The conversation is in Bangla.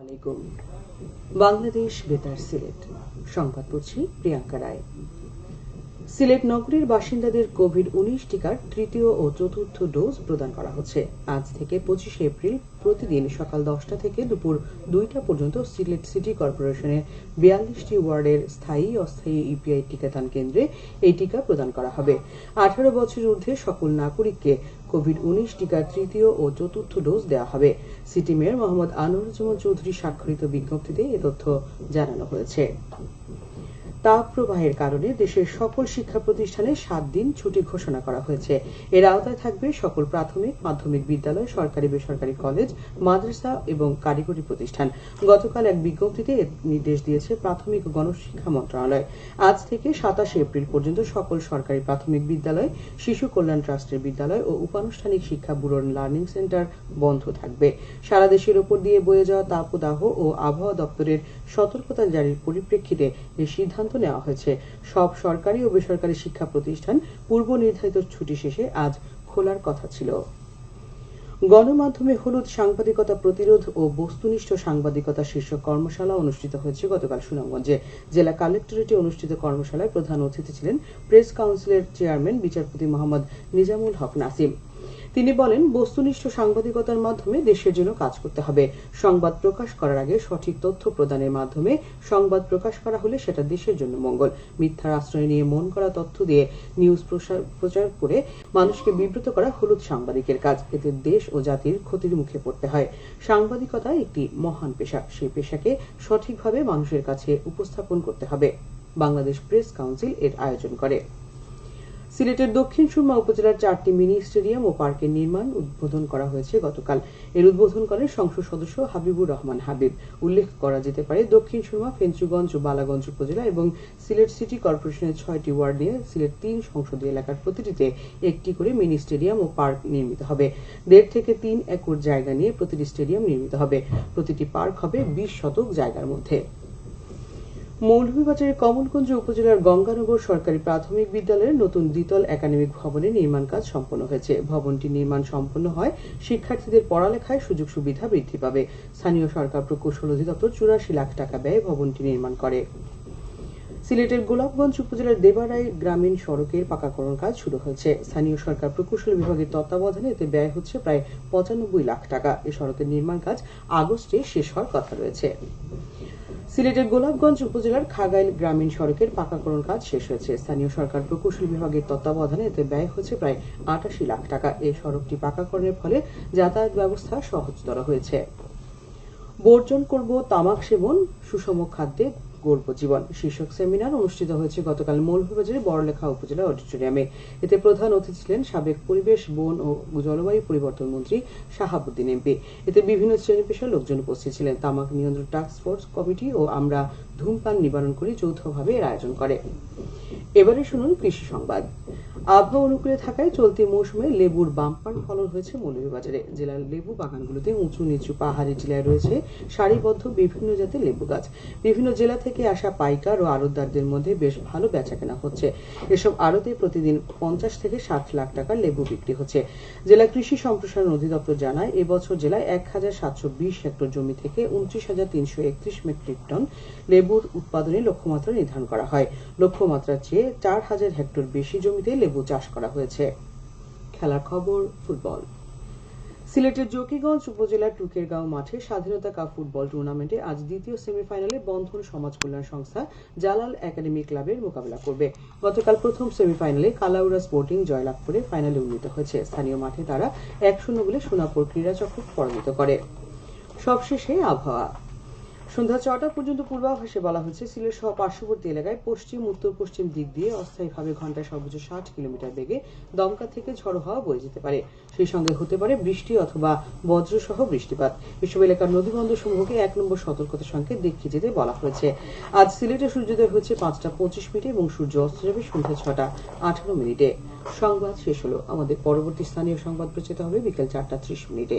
আলাইকুম। বাংলাদেশ বেতার সিলেট সংবাদ পড়ছি প্রিয়াঙ্কা রায়। সিলেট নগরীর বাসিন্দাদের কোভিড-19 টিকার তৃতীয় ও চতুর্থ ডোজ প্রদান করা হচ্ছে। আজ থেকে 25 এপ্রিল প্রতিদিন সকাল 10টা থেকে দুপুর 2টা পর্যন্ত সিলেট সিটি কর্পোরেশনের 42টি ওয়ার্ডের স্থায়ী অস্থায়ী ইপিআই টিকাদান কেন্দ্রে এই টিকা প্রদান করা হবে। 18 বছরের ঊর্ধ্বে সকল নাগরিককে কোভিড-19 টিকার তৃতীয় ও চতুর্থ ডোজ দেওয়া হবে। সিটি মেয়র মোহাম্মদ আনোয়ারুজ্জামান চৌধুরী স্বাক্ষরিত বিজ্ঞপ্তিতে এ তথ্য জানানো হয়েছে। তাপপ্রবাহের কারণে দেশের সকল শিক্ষা প্রতিষ্ঠানে 7 দিন ছুটি ঘোষণা করা হয়েছে। এর আওতায় থাকবে সকল প্রাথমিক, মাধ্যমিক বিদ্যালয়, সরকারি বেসরকারি কলেজ, মাদ্রাসা এবং কারিগরি প্রতিষ্ঠান। গতকাল এক বিজ্ঞপ্তিতে এ নির্দেশ দিয়েছে প্রাথমিক ও গণশিক্ষা মন্ত্রণালয়। আজ থেকে 27 এপ্রিল পর্যন্ত সকল সরকারি প্রাথমিক বিদ্যালয়, শিশু কল্যাণ ট্রাস্টের বিদ্যালয় ও উপানুষ্ঠানিক শিক্ষা ব্যুরোর লার্নিং সেন্টার বন্ধ থাকবে। সারা দেশের উপর দিয়ে বয়ে যাওয়া তাপদাহ ও আবহাওয়া দপ্তরের সতর্কতা জারির পরিপ্রেক্ষিতে এই সিদ্ধান্ত নেওয়া হয়েছে। সব সরকারি ও বেসরকারি শিক্ষা প্রতিষ্ঠান পূর্ব নির্ধারিত ছুটি শেষে আজ খোলার কথা ছিল। গণমাধ্যমে হলুদ সাংবাদিকতা প্রতিরোধ ও বস্তুনিষ্ঠ সাংবাদিকতা শীর্ষক কর্মশালা অনুষ্ঠিত হয়েছে গতকাল সুনামগঞ্জে। জেলা কালেক্টরেটে অনুষ্ঠিত কর্মশালায় প্রধান অতিথি ছিলেন প্রেস কাউন্সিলের চেয়ারম্যান বিচারপতি মোহাম্মদ নিজামুল হক নাসিম। তিনি বলেন, বস্তুনিষ্ঠ সাংবাদিকতার মাধ্যমে দেশের জন্য কাজ করতে হবে। সংবাদ প্রকাশ করার আগে সঠিক তথ্য প্রদানের মাধ্যমে সংবাদ প্রকাশ করা হলে সেটা দেশের জন্য মঙ্গল। মিথ্যার আশ্রয় নিয়ে মন করা তথ্য দিয়ে নিউজ প্রচার করে মানুষকে বিব্রত করা হলুদ সাংবাদিকের কাজ। এতে দেশ ও জাতির ক্ষতির মুখে পড়তে হয়। সাংবাদিকতা একটি মহান পেশা। সেই পেশাকে সঠিকভাবে মানুষের কাছে উপস্থাপন করতে হবে। বাংলাদেশ প্রেস কাউন্সিল এর আয়োজন করে। সিলেটের দক্ষিণ সুরমা উপজেলার 4টি মিনি স্টেডিয়াম ও পার্কের নির্মাণ উদ্বোধন করা হয়েছে গতকাল। এর উদ্বোধন করেন সংসদ সদস্য হাবিবুর রহমান হাবিব। উল্লেখ করা যেতে পারে, দক্ষিণ সুরমা, ফেঞ্চুগঞ্জ ও বালাগঞ্জ উপজেলা এবং সিলেট সিটি কর্পোরেশনের 6টি ওয়ার্ড নিয়ে সিলেট 3 সংসদীয় এলাকার প্রতিটিতে একটি করে মিনি স্টেডিয়াম ও পার্ক নির্মিত হবে। 1.5 থেকে 3 একর জায়গা নিয়ে প্রতিটি স্টেডিয়াম নির্মিত হবে। প্রতিটি পার্ক হবে 20 শতক জায়গার মধ্যে। মৌলভীবাজারের কমলগঞ্জ উপজেলার গঙ্গানগর সরকারি প্রাথমিক বিদ্যালয়ের নতুন দ্বিতল একাডেমিক ভবনের নির্মাণ কাজ সম্পন্ন হয়েছে। ভবনটি নির্মাণ সম্পন্ন হয় শিক্ষার্থীদের পড়ালেখায় সুযোগ সুবিধা বৃদ্ধি পাবে। স্থানীয় সরকার প্রকৌশল অধিদপ্তর 84 লাখ টাকা ব্যয়ে ভবনটি নির্মাণ করে। সিলেটের গোলাপগঞ্জ উপজেলার দেবারাই গ্রামীণ সড়কের পাকাকরণ কাজ শুরু হয়েছে। স্থানীয় সরকার প্রকৌশল বিভাগের তত্ত্বাবধানে এতে ব্যয় হচ্ছে প্রায় 95 লাখ টাকা। এই সড়কের নির্মাণ কাজ আগস্টে শেষ হওয়ার কথা রয়েছে। সিলেটের গোলাপগঞ্জ উপজেলার খাগাইল গ্রামীণ সড়কের পাকাকরণ কাজ শেষ হয়েছে। স্থানীয় সরকার প্রকৌশল বিভাগের তত্ত্বাবধানে এতে ব্যয় হচ্ছে প্রায় 88 লাখ টাকা। এই সড়কটি পাকাকরণের ফলে যাতায়াত ব্যবস্থা সহজতর হয়েছে। বর্জন করব তামাক সেবন, সুষম খাদ্যে গড়ব জীবন শীর্ষক সেমিনার অনুষ্ঠিত হয়েছে গতকাল মৌলভীবাজারের বড়লেখা উপজেলা অডিটোরিয়ামে। এতে প্রধান অতিথি ছিলেন সাবেক পরিবেশ, বন ও জলবায়ু পরিবর্তন মন্ত্রী শাহাবুদ্দিন এমপি। এতে বিভিন্ন শ্রেণী পেশার লোকজন উপস্থিত ছিলেন। তামাক নিয়ন্ত্রণ টাস্ক ফোর্স কমিটি ও আমরা ধূমপান নিবারণ করি যৌথভাবে এর আয়োজন করে। এবারে শুনুন কৃষি সংবাদ। আবহাওয়া অনুকূলে থাকায় চলতি মৌসুমে লেবুর বাম্পার ফলন হয়েছে মৌলভীবাজারে। জেলার লেবু বাগানগুলোতে উঁচু নিচু পাহাড়ি টিলায় রয়েছে সারিবদ্ধ বিভিন্ন জাতের লেবু গাছ। বিভিন্ন জেলা থেকে আসা পাইকার ও আড়তদারদের মধ্যে বেশ ভালো বেচাকেনা হচ্ছে। এসব আড়তে প্রতিদিন 50 থেকে 60 লাখ টাকার লেবু বিক্রি হচ্ছে। জেলা কৃষি সম্প্রসারণ অধিদপ্তর জানায়, এবছর জেলায় 1720 হেক্টর জমি থেকে 29,331 মেট্রিক টন লেবুর উৎপাদনের লক্ষ্যমাত্রা নির্ধারণ করা হয়। লক্ষ্যমাত্রার চেয়ে 4000 হেক্টর বেশি জমিতে লেবু চাষ করা হয়েছে। খেলার খবর, ফুটবল। সিলেটের জকিগঞ্জ উপজেলার টুকেরগাঁও মাঠে স্বাধীনতা কাপ ফুটবল টুর্নামেন্টে আজ দ্বিতীয় সেমিফাইনালে বন্ধন সমাজ কল্যাণ সংস্থা জালাল একাডেমি ক্লাবের মোকাবেলা করবে। গতকাল প্রথম সেমিফাইনালে কালাউড়া স্পোর্টিং জয়লাভ করে ফাইনালে উন্নীত হয়েছে। স্থানীয় মাঠে তারা 1-0 গোলে সোনাপুর ক্রীড়াচক্র পরাজিত করে। সবশেষে আবহাওয়া। সন্ধ্যা 6টা পর্যন্ত পূর্বাভাসে বলা হয়েছে, সিলেট সহ পার্শ্ববর্তী এলাকায় পশ্চিম উত্তর পশ্চিম দিক দিয়ে অস্থায়ীভাবে ঘন্টায় সর্বোচ্চ 60 কিলোমিটার বেগে দমকা থেকে ঝড়ো হাওয়া বয়ে যেতে পারে। সেই সঙ্গে হতে পারে বৃষ্টি অথবা বজ্রসহ বৃষ্টিপাত। এসব এলাকার নদীবন্দর সমূহকে 1 নম্বর সতর্কতা সংকেত দেখিয়ে যেতে বলা হয়েছে। আজ সিলেটে সূর্যোদয় হচ্ছে 5টা 25 মিনিটে এবং সূর্য অস্ত যাবে সন্ধ্যা 6টা 18 মিনিটে। সংবাদ শেষ হলো। আমাদের পরবর্তী স্থানীয় সংবাদ প্রচারিত হবে বিকেল 4টা 30 মিনিটে।